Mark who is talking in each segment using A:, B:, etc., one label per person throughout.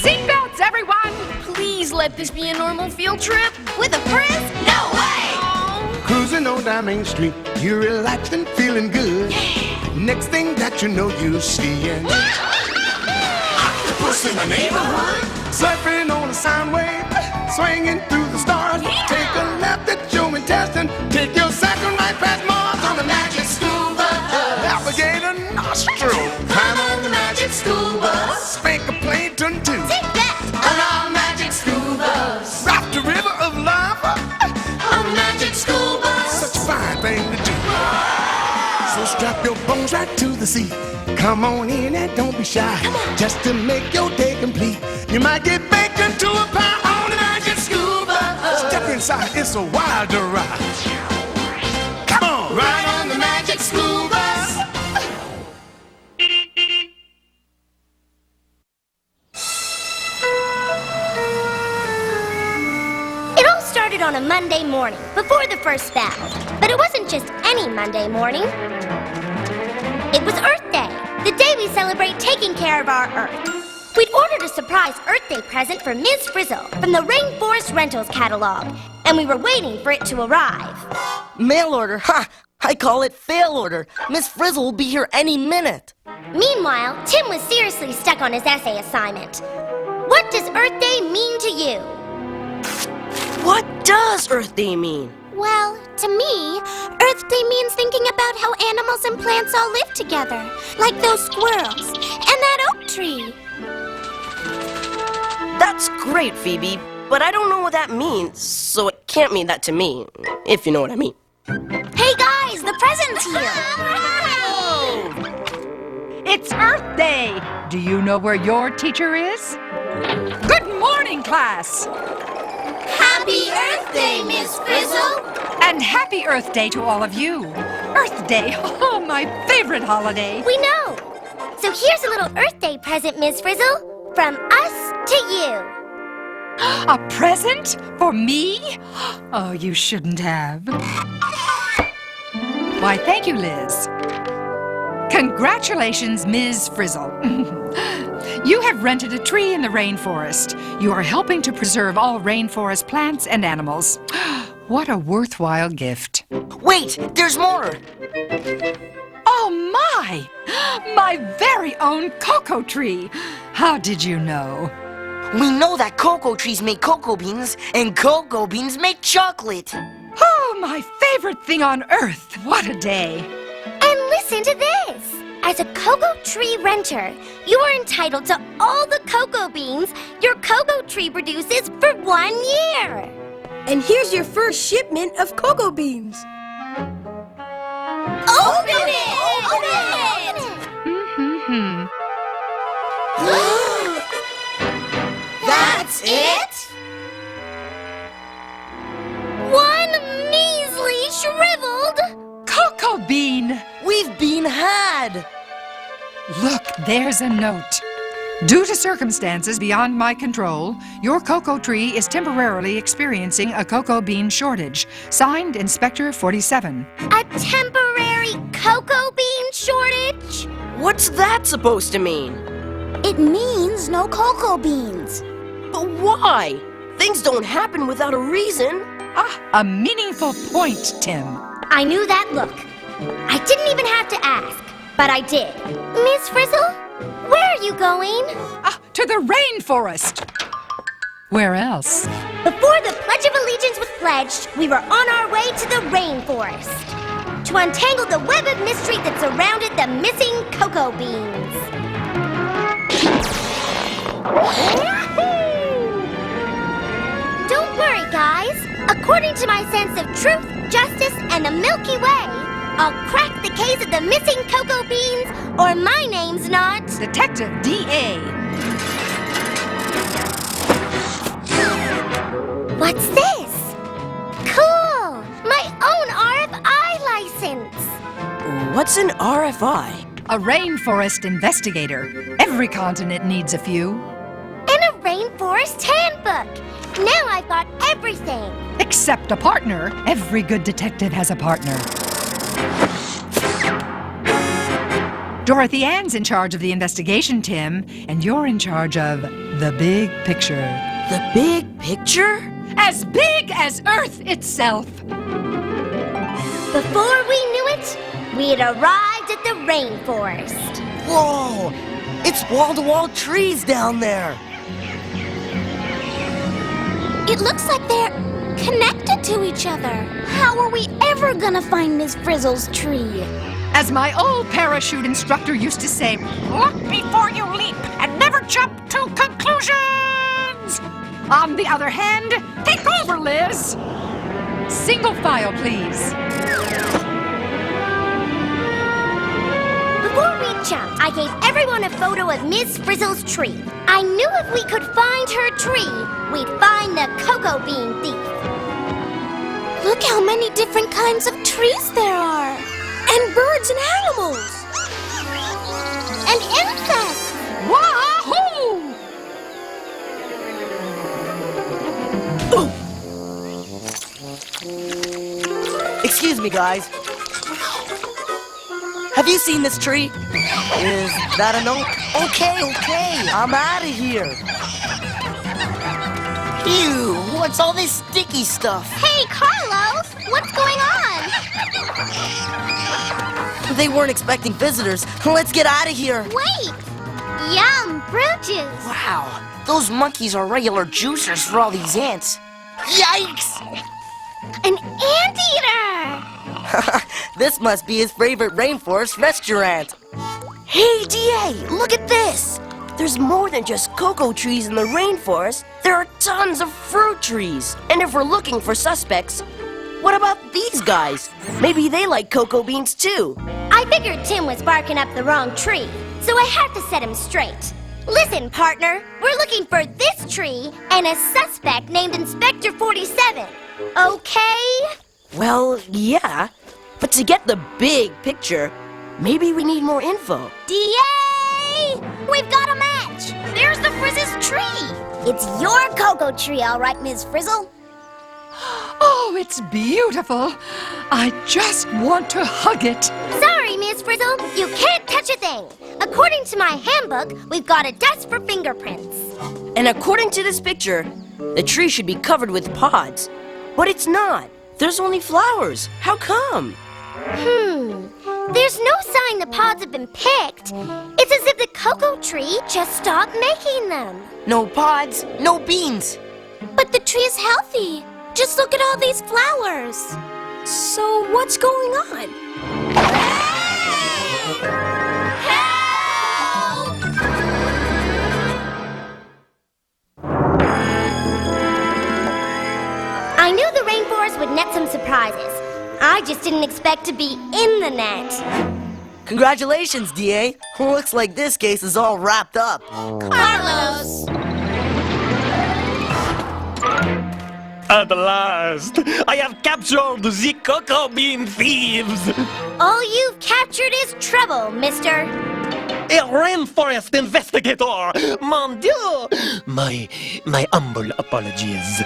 A: Seatbelts, everyone! Please let this be a normal field trip.
B: With a Frizz? No way!
C: Cruising on down Main Street, you're relaxed and feeling good. Next thing that you know, you're seeing octopus in the neighborhood. Surfing on a sound wave, swinging through the stars. Take a left at your intestine, take your second right past Mars on the magic school bus. Navigate a nostril, climb on the magic school bus. Spank a plankton too.
B: Take that!
C: On our magic school bus. Rock the river of lava on the magic school bus. Such a fine thing to do. So strap your bones right to the seat. Come on in and don't be shy. Just to make your day complete. You might get baked into a pie on the magic school bus. Step inside, it's a wilder ride. Come on, ride on the magic school bus.
B: It all started on a Monday morning, before the first bell. But it wasn't just any Monday morning. It was Earth Day, the day we celebrate taking care of our Earth. We'd ordered a surprise Earth Day present for Ms. Frizzle from the Rainforest Rentals catalog, and we were waiting for it to arrive.
D: Mail order? Ha! I call it fail order. Miss Frizzle will be here any minute.
B: Meanwhile, Tim was seriously stuck on his essay assignment. What does Earth Day mean to you?
D: What does Earth Day mean?
B: Well, to me, Earth Day means thinking about how animals and plants all live together, like those squirrels and that oak tree.
D: That's great, Phoebe, but I don't know what that means, so it can't mean that to me, if you know what I mean.
B: Hey guys, the present's here!
A: It's Earth Day. Do you know where your teacher is? Good morning, class.
B: Happy Earth Day, Miss Frizzle!
A: And happy Earth Day to all of you. Earth Day, oh, my favorite holiday.
B: We know! So here's a little Earth Day present, Miss Frizzle, from us to you.
A: A present for me? Oh, you shouldn't have. Why, thank you, Liz. Congratulations, Ms. Frizzle. You have rented a tree in the rainforest. You are helping to preserve all rainforest plants and animals. What a worthwhile gift.
D: Wait, there's more!
A: Oh, my! My very own cocoa tree. How did you know?
D: We know that cocoa trees make cocoa beans, and cocoa beans make chocolate.
A: Oh, my favorite thing on earth. What a day.
B: And listen to this. As a cocoa tree renter, you are entitled to all the cocoa beans your cocoa tree produces for 1 year.
E: And here's your first shipment of cocoa beans.
B: Open it! Open it! That's it? One measly shriveled
A: Cocoa bean.
D: We've been had!
A: Look, there's a note. Due to circumstances beyond my control, your cocoa tree is temporarily experiencing a cocoa bean shortage. Signed, Inspector 47.
B: A temporary cocoa bean shortage?
D: What's that supposed to mean?
B: It means no cocoa beans.
D: But why? Things don't happen without a reason.
A: Ah, a meaningful point, Tim.
B: I knew that look. I didn't even have to ask, but I did. Miss Frizzle, where are you going?
A: Ah, to the rainforest. Where else?
B: Before the Pledge of Allegiance was pledged, we were on our way to the rainforest to untangle the web of mystery that surrounded the missing cocoa beans. Don't worry, guys. According to my sense of truth, justice, and the Milky Way, I'll crack the case of the missing cocoa beans, or my name's not...
A: Detective D.A.
B: What's this? Cool! My own RFI license!
D: What's an RFI?
A: A rainforest investigator. Every continent needs a few.
B: And a rainforest handbook! Now I've got everything!
A: Except a partner. Every good detective has a partner. Dorothy Ann's in charge of the investigation, Tim, and you're in charge of the big picture.
D: The big picture?
A: As big as Earth itself.
B: Before we knew it, we had arrived at the rainforest.
F: Whoa! It's wall-to-wall trees down there.
B: It looks like they're connected to each other. How are we ever gonna find Miss Frizzle's tree?
A: As my old parachute instructor used to say, look before you leap and never jump to conclusions. On the other hand, take over, Liz. Single file, please.
B: Before we jumped, I gave everyone a photo of Miss Frizzle's tree. I knew if we could find her tree, we'd find the cocoa bean thief. Look how many different kinds of trees there are.
E: And birds and animals.
B: And insects.
A: Wahoo!
F: Excuse me, guys. Have you seen this tree? Is that a note? Okay, I'm out of here. Ew, what's all this sticky stuff?
B: Hey, Carlos, what's going on?
F: They weren't expecting visitors. Let's get out of here.
B: Wait. Yum, fruit juice.
F: Wow, those monkeys are regular juicers for all these ants. Yikes!
B: An anteater.
F: This must be his favorite rainforest restaurant.
D: Hey, DA, look at this! There's more than just cocoa trees in the rainforest. There are tons of fruit trees. And if we're looking for suspects, what about these guys? Maybe they like cocoa beans too.
B: I figured Tim was barking up the wrong tree, so I had to set him straight. Listen, partner, we're looking for this tree and a suspect named Inspector 47. Okay?
D: Well, yeah. But to get the big picture, maybe we need more info.
B: DA! We've got a match! There's the Frizz's tree! It's your cocoa tree, all right, Miss Frizzle.
A: Oh, it's beautiful. I just want to hug it.
B: Sorry, Miss Frizzle, you can't touch a thing. According to my handbook, we've got a dust for fingerprints.
D: And according to this picture, the tree should be covered with pods. But it's not. There's only flowers. How come?
B: There's no sign the pods have been picked. It's as if the cocoa tree just stopped making them.
F: No pods, no beans.
B: But the tree is healthy. Just look at all these flowers.
E: So what's going on?
B: Help! I knew the rainforest would net some surprises. I just didn't expect to be in the net.
F: Congratulations, DA. Looks like this case is all wrapped up.
B: Carlos!
G: At last, I have captured the cocoa bean thieves.
B: All you've captured is trouble, mister.
G: A rainforest investigator. Mon Dieu. My humble apologies.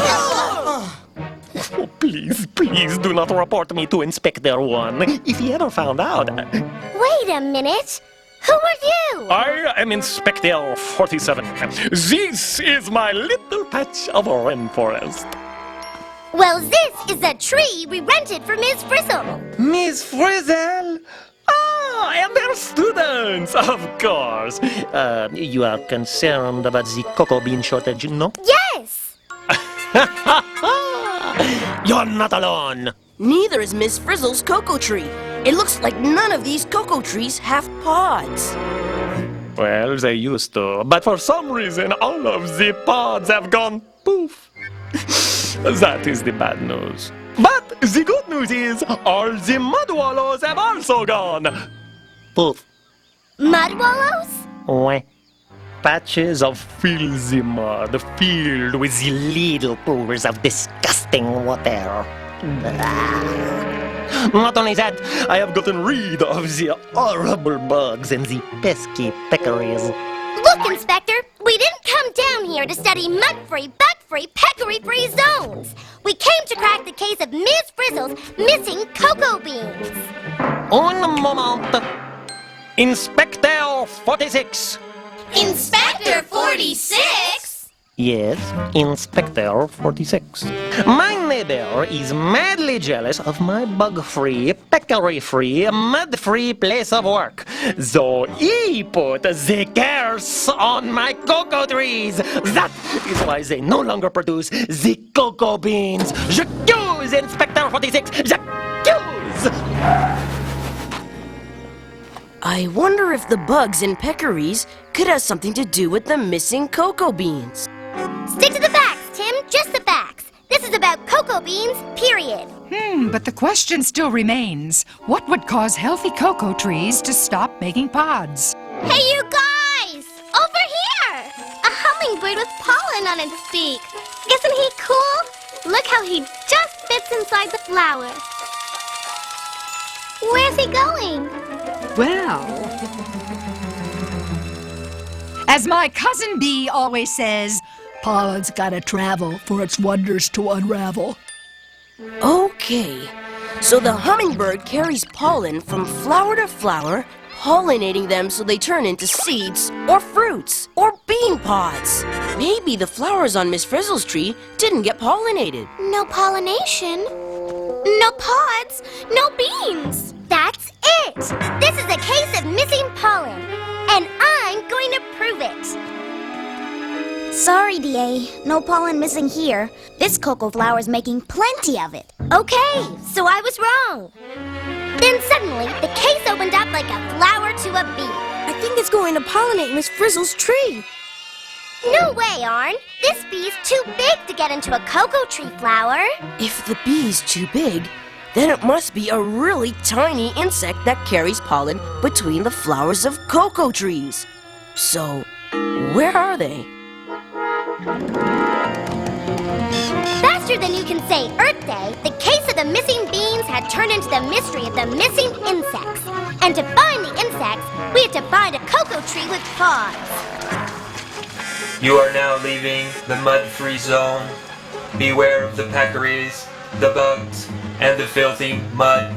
G: Oh, please do not report me to Inspector 1. If he ever found out.
B: Wait a minute. Who are you?
G: I am Inspector 47. This is my little patch of rainforest.
B: Well, this is a tree we rented for Miss Frizzle.
G: Miss Frizzle? Ah, and they're students, of course. You are concerned about the cocoa bean shortage, no?
B: Yes.
G: You're not alone.
D: Neither is Miss Frizzle's cocoa tree. It looks like none of these cocoa trees have pods.
G: Well, they used to, but for some reason all of the pods have gone poof. That is the bad news. But the good news is all the mud wallows have also gone poof.
B: Mud wallows?
G: Ouais. Patches of filthy mud filled with the little pools of disgusting water. Not only that, I have gotten rid of the horrible bugs and the pesky peccaries.
B: Look, Inspector, we didn't come down here to study mud-free, bug-free, peccary-free zones. We came to crack the case of Miss Frizzle's missing cocoa beans.
G: Un moment. Inspector 46.
B: Inspector 46?
G: Yes, Inspector 46. My neighbor is madly jealous of my bug-free, peccary-free, mud-free place of work. So he put the curse on my cocoa trees. That is why they no longer produce the cocoa beans. J'accuse Inspector 46. J'accuse!
D: I wonder if the bugs in peccaries could have something to do with the missing cocoa beans.
B: Stick to the facts, Tim. Just the facts. This is about cocoa beans, period.
A: But the question still remains. What would cause healthy cocoa trees to stop making pods?
B: Hey, you guys! Over here! A hummingbird with pollen on its beak. Isn't he cool? Look how he just fits inside the flower. Where's he going?
A: Well, as my cousin Bee always says, pollen's gotta travel for its wonders to unravel.
D: Okay, so the hummingbird carries pollen from flower to flower, pollinating them so they turn into seeds or fruits or bean pods. Maybe the flowers on Miss Frizzle's tree didn't get pollinated.
B: No pollination. No pods. No beans. That's it. This is a case of missing pollen. And I'm going to prove it. Sorry, D.A. No pollen missing here. This cocoa flower's making plenty of it. Okay, so I was wrong. Then suddenly, the case opened up like a flower to a bee.
E: I think it's going to pollinate Miss Frizzle's tree.
B: No way, Arn. This bee's too big to get into a cocoa tree flower.
D: If the bee's too big, then it must be a really tiny insect that carries pollen between the flowers of cocoa trees. So, where are they?
B: Faster than you can say Earth Day, the case of the missing beans had turned into the mystery of the missing insects. And to find the insects, we had to find a cocoa tree with pods.
H: You are now leaving the mud-free zone. Beware of the peccaries, the bugs, and the filthy mud.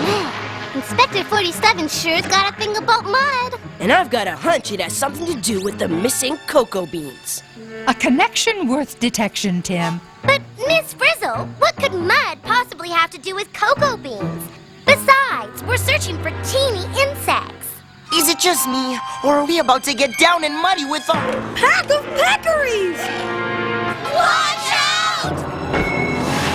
B: Man, Inspector 47 sure's got a thing about mud.
D: And I've got a hunch it has something to do with the missing cocoa beans.
A: A connection worth detection, Tim.
B: But, Miss Frizzle, what could mud possibly have to do with cocoa beans? Besides, we're searching for teeny insects.
F: Is it just me, or are we about to get down and muddy with a
E: Pack of peccaries!
B: Watch out!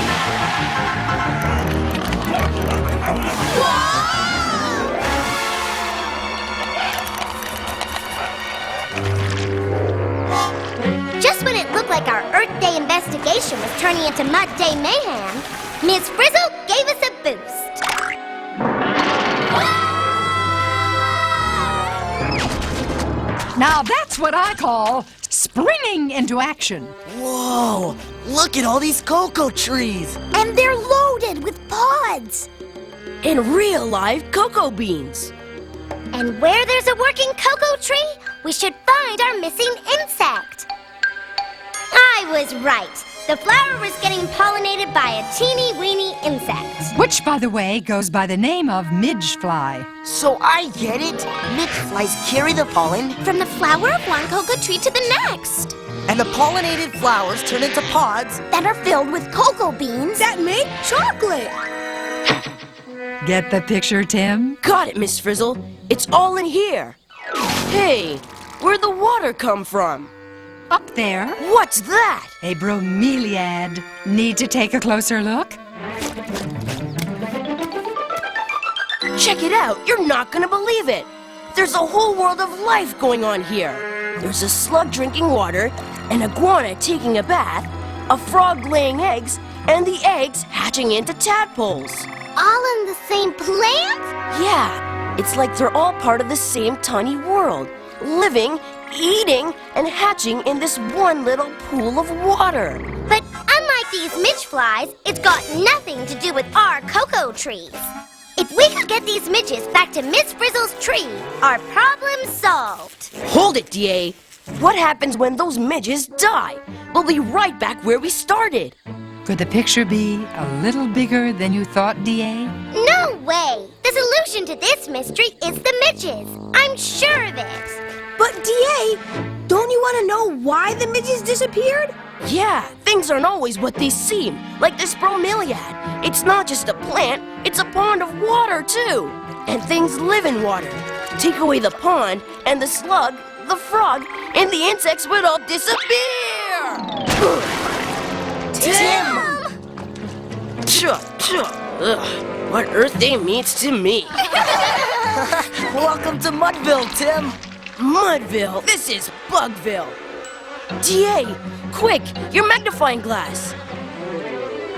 B: Just when it looked like our Earth Day investigation was turning into Mud Day mayhem, Miss Frizzle gave us a boost.
A: Now that's what I call springing into action.
F: Whoa! Look at all these cocoa trees!
B: And they're loaded with pods.
D: And real live cocoa beans.
B: And where there's a working cocoa tree, we should find our missing insect. I was right. The flower was getting pollinated by a teeny-weeny insect.
A: Which, by the way, goes by the name of midgefly.
F: So I get it! Midgeflies carry the pollen,
B: From the flower of one cocoa tree to the next.
F: and the pollinated flowers turn into pods.
B: That are filled with cocoa beans.
E: That make chocolate!
A: Get the picture, Tim?
D: Got it, Miss Frizzle. It's all in here. Hey, where'd the water come from?
A: Up there,
D: What's that?
A: a bromeliad. Need to take a closer look?
D: Check it out. You're not gonna believe it. There's a whole world of life going on here. There's a slug drinking water, an iguana taking a bath, a frog laying eggs, and the eggs hatching into tadpoles.
B: All in the same plant?
D: Yeah, it's like they're all part of the same tiny world, living, eating, and hatching in this one little pool of water.
B: But unlike these midgeflies, it's got nothing to do with our cocoa trees. If we could get these midges back to Miss Frizzle's tree, our problem's solved.
D: Hold it, DA. What happens when those midges die? We'll be right back where we started.
A: Could the picture be a little bigger than you thought, D.A.?
B: No way! The solution to this mystery is the midges. I'm sure of it.
E: But D.A., don't you want to know why the midges disappeared?
D: Yeah, things aren't always what they seem, like this bromeliad. It's not just a plant, it's a pond of water, too. And things live in water. Take away the pond, and the slug, the frog, and the insects would all disappear! Tim! Ugh, what Earth Day means to me.
F: Welcome to Mudville, Tim.
D: Mudville? This is Bugville. D.A., quick, your magnifying glass.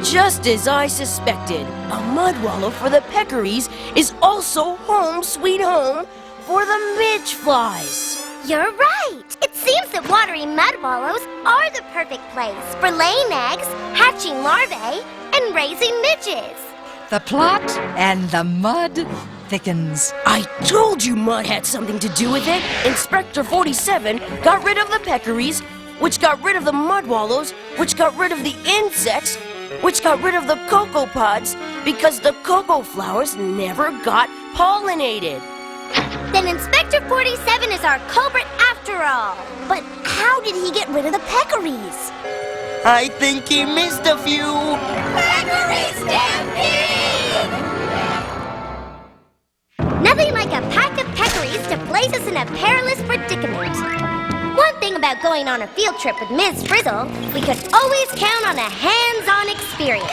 D: Just as I suspected, a mud wallow for the peccaries is also home sweet home for the midge flies.
B: You're right. It seems that watery mud wallows are the perfect place for laying eggs, hatching larvae, and raising midges.
A: The plot and the mud thickens.
D: I told you mud had something to do with it. Inspector 47 got rid of the peccaries, which got rid of the mud wallows, which got rid of the insects, which got rid of the cocoa pods because the cocoa flowers never got pollinated.
B: Then Inspector 47 is our culprit after all. But how did he get rid of the peccaries?
F: I think he missed a few.
B: Peccary stampede! Nothing like a pack of peccaries to place us in a perilous predicament. One thing about going on a field trip with Ms. Frizzle, we could always count on a hands-on experience.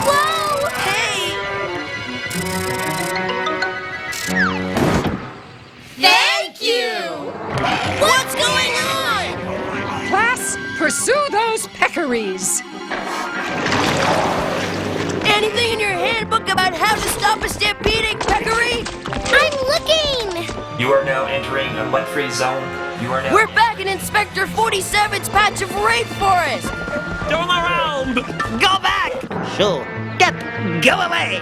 B: Whoa! Hey! Thank you! What's going on?
A: Class, pursue those peccaries.
D: Anything in your handbook about how to stop a stampeding peccary?
B: I'm looking!
H: You are now entering a mud-free zone. You are now...
D: We're back in Inspector 47's patch of rainforest!
G: Turn around!
F: Go back! Sure. Go away!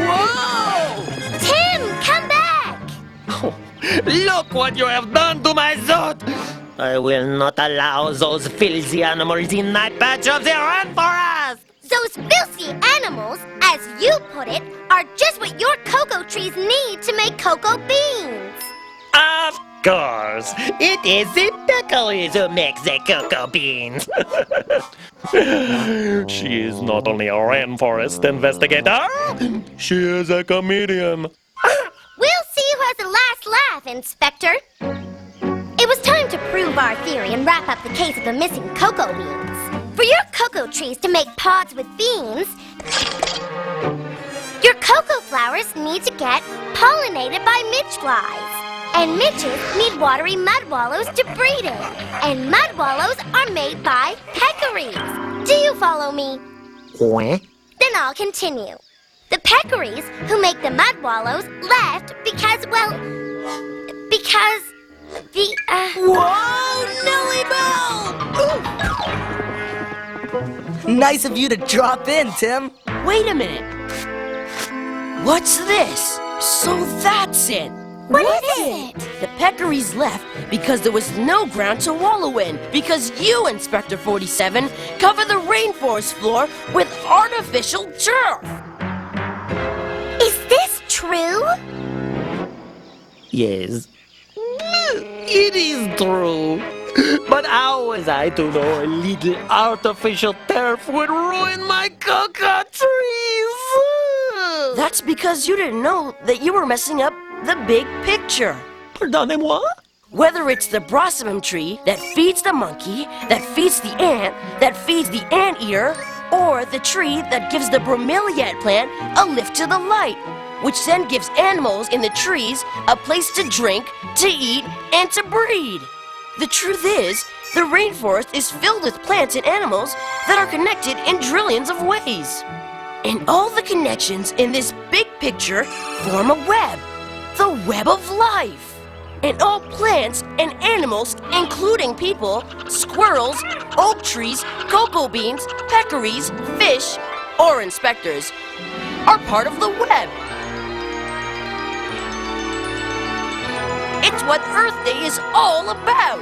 D: Whoa!
B: Tim, come back!
F: Look what you have done to my suit! I will not allow those filthy animals in my patch of the rainforest!
B: Those filthy animals, as you put it, are just what your cocoa trees need to make cocoa beans.
F: Of course! It is the peccaries who make the cocoa beans!
G: She is not only a rainforest investigator, she is a comedian.
B: We'll see who has the last laugh, Inspector. It was time to prove our theory and wrap up the case of the missing cocoa beans. For your cocoa trees to make pods with beans, your cocoa flowers need to get pollinated by midge flies. And midges need watery mud wallows to breed in. And mud wallows are made by peccaries. Do you follow me?
F: What?
B: Then I'll continue. The peccaries who make the mud wallows left because, well, because the,
D: Whoa, Nellie Bell!
F: Nice of you to drop in, Tim.
D: Wait a minute. What's this? So that's it.
B: what is it?
D: The peccaries left because there was no ground to wallow in. Because you, Inspector 47, covered the rainforest floor with artificial turf.
B: Is this true?
F: Yes. It is true. But how was I to know a little artificial turf would ruin my cocoa trees?
D: That's because you didn't know that you were messing up the big picture.
F: Pardonnez-moi?
D: Whether it's the blossoming tree that feeds the monkey, that feeds the ant, that feeds the anteater, or the tree that gives the bromeliad plant a lift to the light, which then gives animals in the trees a place to drink, to eat, and to breed. The truth is, the rainforest is filled with plants and animals that are connected in trillions of ways. And all the connections in this big picture form a web, the web of life. And all plants and animals, including people, squirrels, oak trees, cocoa beans, peccaries, fish, or inspectors, are part of the web. It's what Earth Day is all about.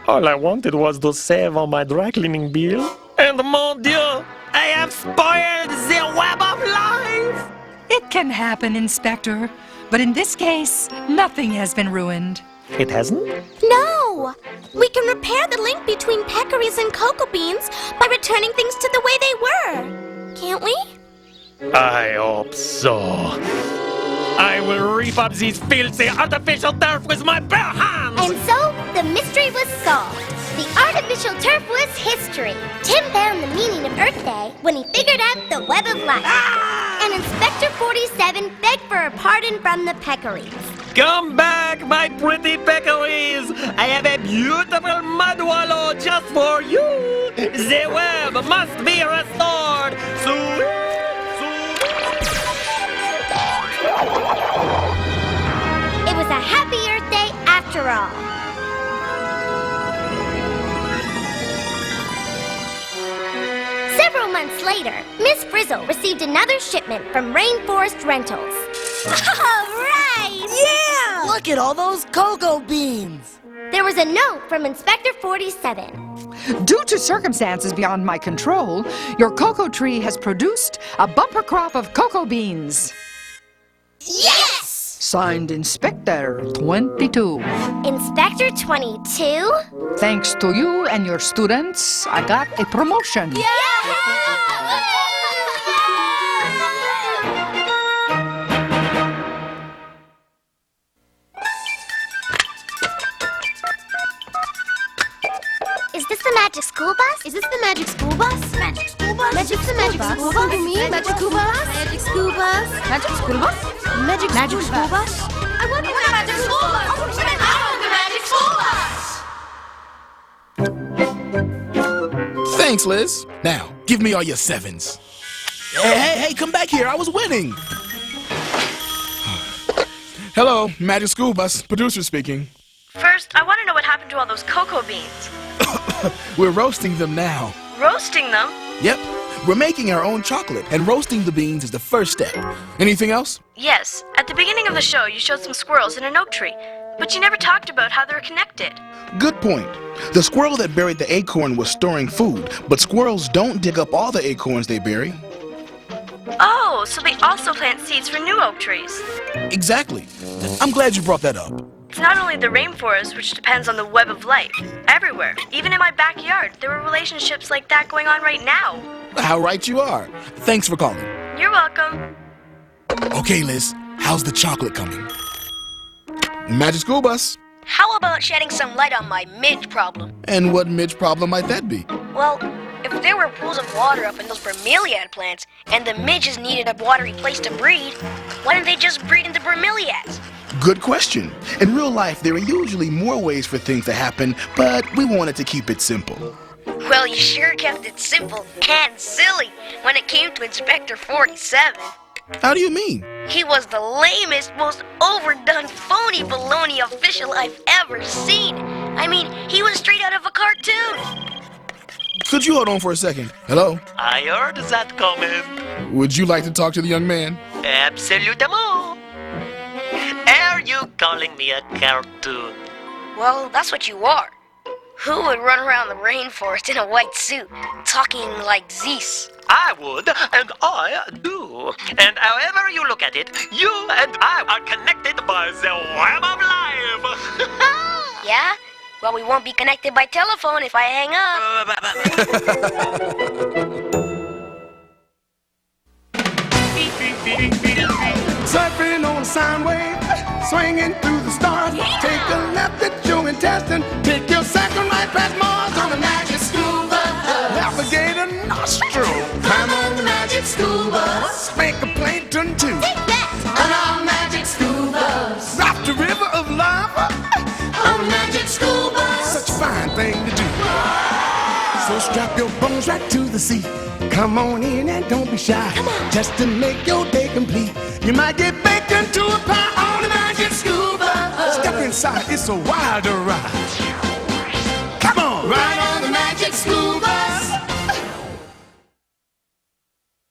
G: All I wanted was to save on my dry cleaning bill. And mon Dieu, I have spoiled the web of life!
A: It can happen, Inspector. But in this case, nothing has been ruined.
G: It hasn't?
B: No! We can repair the link between peccaries and cocoa beans by returning things to the way they were. Can't we?
G: I hope so. I will reap up these filthy artificial turf with my bare hands!
B: And so, the mystery was solved. The artificial turf was history. Tim found the meaning of Earth Day when he figured out the web of life. And Inspector 47 begged for a pardon from the peccaries.
G: Come back, my pretty peccaries! I have a beautiful mud wallow just for you! The web must be restored! Soon!
B: It was a happy Earth Day after all. Several months later, Miss Frizzle received another shipment from Rainforest Rentals. All right!
E: Yeah!
D: Look at all those cocoa beans.
B: There was a note from Inspector 47.
A: Due to circumstances beyond my control, your cocoa tree has produced a bumper crop of cocoa beans.
B: Yes!
A: Signed Inspector 22.
B: Inspector 22?
A: Thanks to you and your students, I got a promotion.
B: Is this the magic school bus? Is this the magic school bus? Magic school bus? Magic the magic school bus? You mean magic school bus? Magic school bus? Magic school bus? Magic school bus? I want the magic school bus! I want the magic school bus!
C: Thanks, Liz. Now, give me all your sevens. Hey, come back here. I was winning. Hello, Magic School Bus. Producer speaking.
I: First, I want to know what happened to all those cocoa beans.
C: We're roasting them now.
I: Roasting them?
C: Yep. We're making our own chocolate, and roasting the beans is the first step. Anything else?
I: Yes. At the beginning of the show, you showed some squirrels in an oak tree, but you never talked about how they're connected.
C: Good point. The squirrel that buried the acorn was storing food, but squirrels don't dig up all the acorns they bury.
I: Oh, so they also plant seeds for new oak trees.
C: Exactly. I'm glad you brought that up.
I: It's not only the rainforest which depends on the web of life. Everywhere, even in my backyard, there were relationships like that going on right now.
C: How right you are. Thanks for calling.
I: You're welcome.
C: Okay, Liz, how's the chocolate coming? Magic School Bus.
J: How about shedding some light on my midge problem?
C: And what midge problem might that be?
J: Well, if there were pools of water up in those bromeliad plants, and the midges needed a watery place to breed, why didn't they just breed in the bromeliads?
C: Good question. In real life, there are usually more ways for things to happen, but we wanted to keep it simple.
J: Well, you sure kept it simple and silly when it came to Inspector 47.
C: How do you mean?
J: He was the lamest, most overdone, phony baloney official I've ever seen. I mean, he was straight out of a cartoon.
C: Could you hold on for a second? Hello?
F: I heard that comment.
C: Would you like to talk to the young man?
F: Absolutement. Are you calling me a cartoon?
J: Well, that's what you are. Who would run around the rainforest in a white suit, talking like this?
F: I would, and I do. And however you look at it, you and I are connected by the web of life.
J: Yeah? Well, we won't be connected by telephone if I hang up.
C: Surfing on a sine wave, swinging through the stars.
B: Yeah.
C: Take a left at your intestine, take your second right past Mars on the Magic School Bus. Navigate a nostril, climb on the Magic School Bus. Make a plankton too.
B: Take that!
C: On our Magic School Bus. Drop the river of lava on the Magic School Bus. Such a fine thing to do. So strap your bones right to the seat. Come on in and don't be shy. Just to make your day complete. You might get baked into a pie on the Magic School Bus. Step inside, it's a wilder ride.